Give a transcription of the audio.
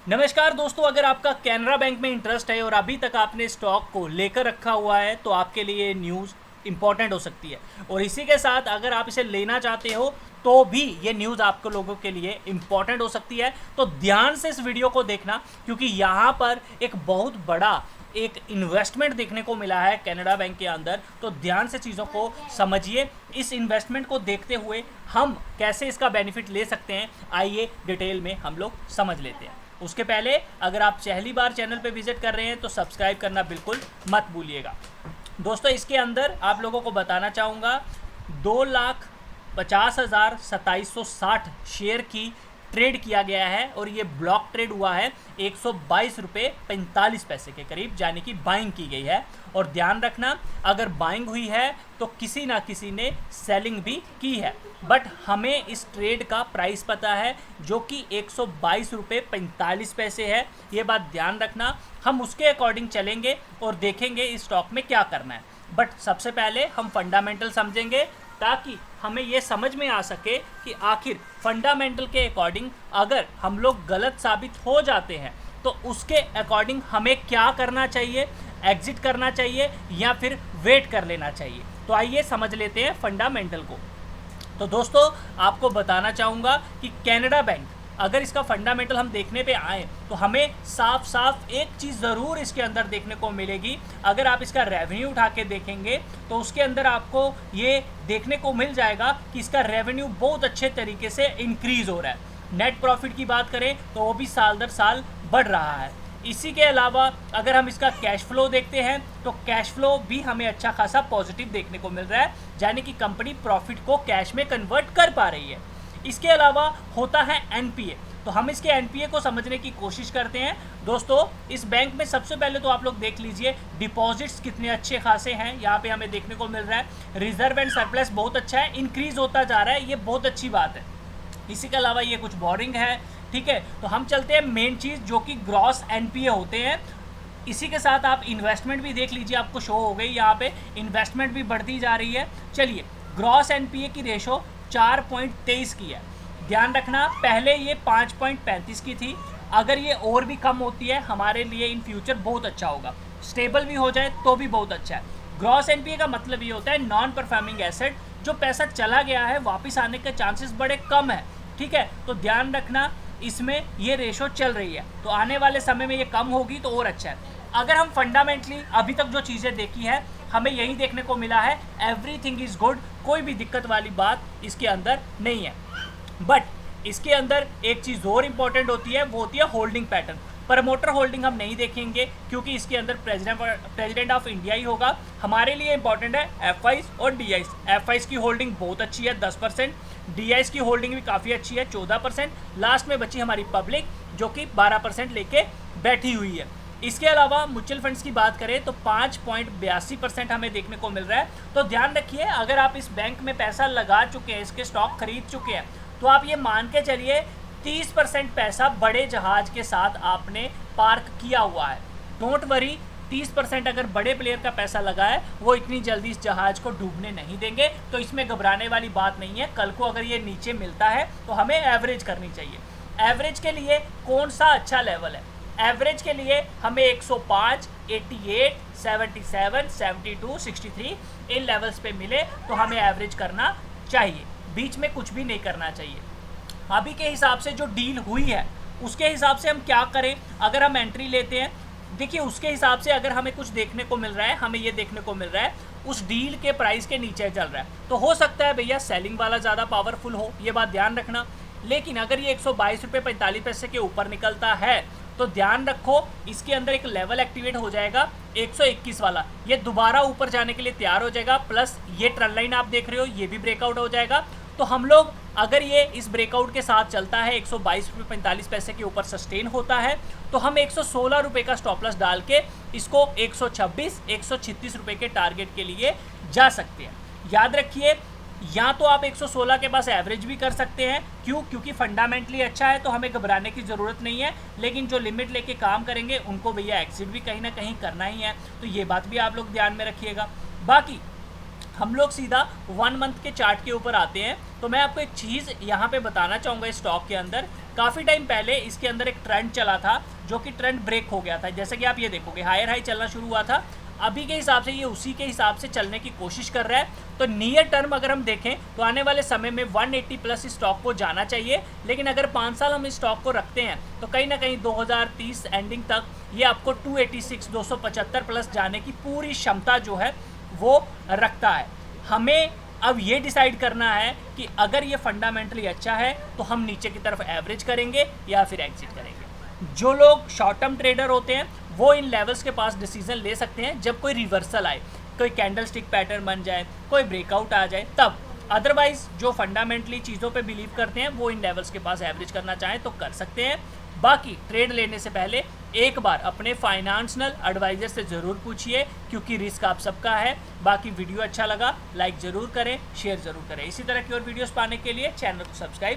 नमस्कार दोस्तों, अगर आपका कैनरा बैंक में इंटरेस्ट है और अभी तक आपने स्टॉक को लेकर रखा हुआ है तो आपके लिए न्यूज़ इंपॉर्टेंट हो सकती है। और इसी के साथ अगर आप इसे लेना चाहते हो तो भी ये न्यूज़ आपको लोगों के लिए इंपॉर्टेंट हो सकती है। तो ध्यान से इस वीडियो को देखना, क्योंकि यहाँ पर एक बहुत बड़ा एक इन्वेस्टमेंट देखने को मिला है कैनरा बैंक के अंदर। तो ध्यान से चीज़ों को समझिए। इस इन्वेस्टमेंट को देखते हुए हम कैसे इसका बेनिफिट ले सकते हैं, आइए डिटेल में हम लोग समझ लेते हैं। उसके पहले अगर आप पहली बार चैनल पे विजिट कर रहे हैं तो सब्सक्राइब करना बिल्कुल मत भूलिएगा। दोस्तों, इसके अंदर आप लोगों को बताना चाहूँगा 2,50,2760 शेयर की ट्रेड किया गया है और ये ब्लॉक ट्रेड हुआ है 122 रुपये 45 पैसे के करीब, यानी कि बाइंग की गई है। और ध्यान रखना, अगर बाइंग हुई है तो किसी ना किसी ने सेलिंग भी की है, बट हमें इस ट्रेड का प्राइस पता है जो कि 122 रुपये 45 पैसे है। ये बात ध्यान रखना, हम उसके अकॉर्डिंग चलेंगे और देखेंगे इस स्टॉक में क्या करना है। बट सबसे पहले हम फंडामेंटल समझेंगे ताकि हमें ये समझ में आ सके कि आखिर फंडामेंटल के अकॉर्डिंग अगर हम लोग गलत साबित हो जाते हैं तो उसके अकॉर्डिंग हमें क्या करना चाहिए, एग्जिट करना चाहिए या फिर वेट कर लेना चाहिए। तो आइए समझ लेते हैं फंडामेंटल को। तो दोस्तों, आपको बताना चाहूँगा कि कैनरा बैंक, अगर इसका फंडामेंटल हम देखने पे आए तो हमें साफ साफ एक चीज़ ज़रूर इसके अंदर देखने को मिलेगी। अगर आप इसका रेवेन्यू उठा के देखेंगे तो उसके अंदर आपको ये देखने को मिल जाएगा कि इसका रेवेन्यू बहुत अच्छे तरीके से इंक्रीज़ हो रहा है। नेट प्रॉफिट की बात करें तो वो भी साल दर साल बढ़ रहा है। इसी के अलावा अगर हम इसका कैश फ्लो देखते हैं तो कैश फ्लो भी हमें अच्छा खासा पॉजिटिव देखने को मिल रहा है, यानी कि कंपनी प्रॉफिट को कैश में कन्वर्ट कर पा रही है। इसके अलावा होता है एनपीए, तो हम इसके एनपीए को समझने की कोशिश करते हैं। दोस्तों, इस बैंक में सबसे पहले तो आप लोग देख लीजिए डिपॉजिट्स कितने अच्छे खासे हैं, यहाँ पे हमें देखने को मिल रहा है। रिजर्व एंड सरप्लस बहुत अच्छा है, इंक्रीज होता जा रहा है, ये बहुत अच्छी बात है। इसी के अलावा ये कुछ बोरिंग है, ठीक है। तो हम चलते हैं मेन चीज़ जो कि ग्रॉस एनपीए होते हैं। इसी के साथ आप इन्वेस्टमेंट भी देख लीजिए, आपको शो हो गई यहाँ पे, इन्वेस्टमेंट भी बढ़ती जा रही है। चलिए, ग्रॉस एनपीए की रेशो 4.23 की है। ध्यान रखना, पहले ये 5.35 की थी। अगर ये और भी कम होती है हमारे लिए इन फ्यूचर बहुत अच्छा होगा, स्टेबल भी हो जाए तो भी बहुत अच्छा है। ग्रॉस एनपीए का मतलब ये होता है नॉन परफॉर्मिंग एसेट, जो पैसा चला गया है वापस आने के चांसेस बड़े कम है, ठीक है। तो ध्यान रखना, इसमें ये रेशो चल रही है, तो आने वाले समय में ये कम होगी तो और अच्छा है। अगर हम फंडामेंटली अभी तक जो चीज़ें देखी है हमें यही देखने को मिला है, एवरीथिंग इज़ गुड, कोई भी दिक्कत वाली बात इसके अंदर नहीं है। बट इसके अंदर एक चीज़ और इम्पॉर्टेंट होती है, वो होती है होल्डिंग पैटर्न। प्रमोटर होल्डिंग हम नहीं देखेंगे क्योंकि इसके अंदर प्रेसिडेंट ऑफ इंडिया ही होगा। हमारे लिए इंपॉर्टेंट है एफआईज और डीआईज। एफआईज की होल्डिंग बहुत अच्छी है 10%, डीआईज की होल्डिंग भी काफ़ी अच्छी है 14%। लास्ट में बची हमारी पब्लिक जो कि 12% लेके बैठी हुई है। इसके अलावा म्यूचुअल फंड्स की बात करें तो 5.82% हमें देखने को मिल रहा है। तो ध्यान रखिए, अगर आप इस बैंक में पैसा लगा चुके हैं, इसके स्टॉक खरीद चुके हैं, तो आप ये मान के चलिए 30% पैसा बड़े जहाज के साथ आपने पार्क किया हुआ है। डोंट वरी, 30% अगर बड़े प्लेयर का पैसा लगा है वो इतनी जल्दी इस जहाज को डूबने नहीं देंगे, तो इसमें घबराने वाली बात नहीं है। कल को अगर ये नीचे मिलता है तो हमें एवरेज करनी चाहिए। एवरेज के लिए कौन सा अच्छा लेवल है? एवरेज के लिए हमें 105, 88, 77, 72, 63 इन लेवल्स पे मिले तो हमें एवरेज करना चाहिए, बीच में कुछ भी नहीं करना चाहिए। अभी के हिसाब से जो डील हुई है उसके हिसाब से हम क्या करें? अगर हम एंट्री लेते हैं, देखिए उसके हिसाब से अगर हमें कुछ देखने को मिल रहा है, हमें ये देखने को मिल रहा है उस डील के प्राइस के नीचे चल रहा है, तो हो सकता है भैया सेलिंग वाला ज़्यादा पावरफुल हो, ये बात ध्यान रखना। लेकिन अगर ये 122 रुपये 45 पैसे के ऊपर निकलता है तो ध्यान रखो, इसके अंदर एक लेवल एक्टिवेट हो जाएगा 121 वाला, ये दोबारा ऊपर जाने के लिए तैयार हो जाएगा। प्लस ये ट्रेंड लाइन आप देख रहे हो, ये भी ब्रेकआउट हो जाएगा। तो हम लोग अगर ये इस ब्रेकआउट के साथ चलता है 122 रुपये 45 पैसे के ऊपर सस्टेन होता है तो हम 116 रुपये का स्टॉप लॉस डाल के इसको 126, 136 रुपये के टारगेट के लिए जा सकते हैं। याद रखिए, या तो आप 116 के पास एवरेज भी कर सकते हैं, क्योंकि फंडामेंटली अच्छा है तो हमें घबराने की ज़रूरत नहीं है। लेकिन जो लिमिट लेके काम करेंगे उनको भैया एग्जिट भी कहीं ना कहीं करना ही है, तो ये बात भी आप लोग ध्यान में रखिएगा। बाकी हम लोग सीधा 1 मंथ के चार्ट के ऊपर आते हैं। तो मैं आपको एक चीज़ यहाँ पे बताना चाहूँगा, इस स्टॉक के अंदर काफ़ी टाइम पहले इसके अंदर एक ट्रेंड चला था जो कि ट्रेंड ब्रेक हो गया था। जैसे कि आप ये देखोगे हायर हाई चलना शुरू हुआ था, अभी के हिसाब से ये उसी के हिसाब से चलने की कोशिश कर रहा है। तो नियर टर्म अगर हम देखें तो आने वाले समय में 180 प्लस इस स्टॉक को जाना चाहिए। लेकिन अगर 5 साल हम इस स्टॉक को रखते हैं तो कहीं ना कहीं 2030 एंडिंग तक ये आपको 286 275 प्लस जाने की पूरी क्षमता जो है वो रखता है। हमें अब ये डिसाइड करना है कि अगर ये फंडामेंटली अच्छा है तो हम नीचे की तरफ एवरेज करेंगे या फिर एग्जिट करेंगे। जो लोग शॉर्ट टर्म ट्रेडर होते हैं वो इन लेवल्स के पास डिसीजन ले सकते हैं जब कोई रिवर्सल आए, कोई कैंडल स्टिक पैटर्न बन जाए, कोई ब्रेकआउट आ जाए तब। अदरवाइज जो फंडामेंटली चीज़ों पे बिलीव करते हैं वो इन लेवल्स के पास एवरेज करना चाहें तो कर सकते हैं। बाकी ट्रेड लेने से पहले एक बार अपने फाइनेंशियल एडवाइजर से ज़रूर पूछिए, क्योंकि रिस्क आप सबका है। बाकी वीडियो अच्छा लगा लाइक ज़रूर करें, शेयर ज़रूर करें। इसी तरह की और वीडियोस पाने के लिए चैनल को सब्सक्राइब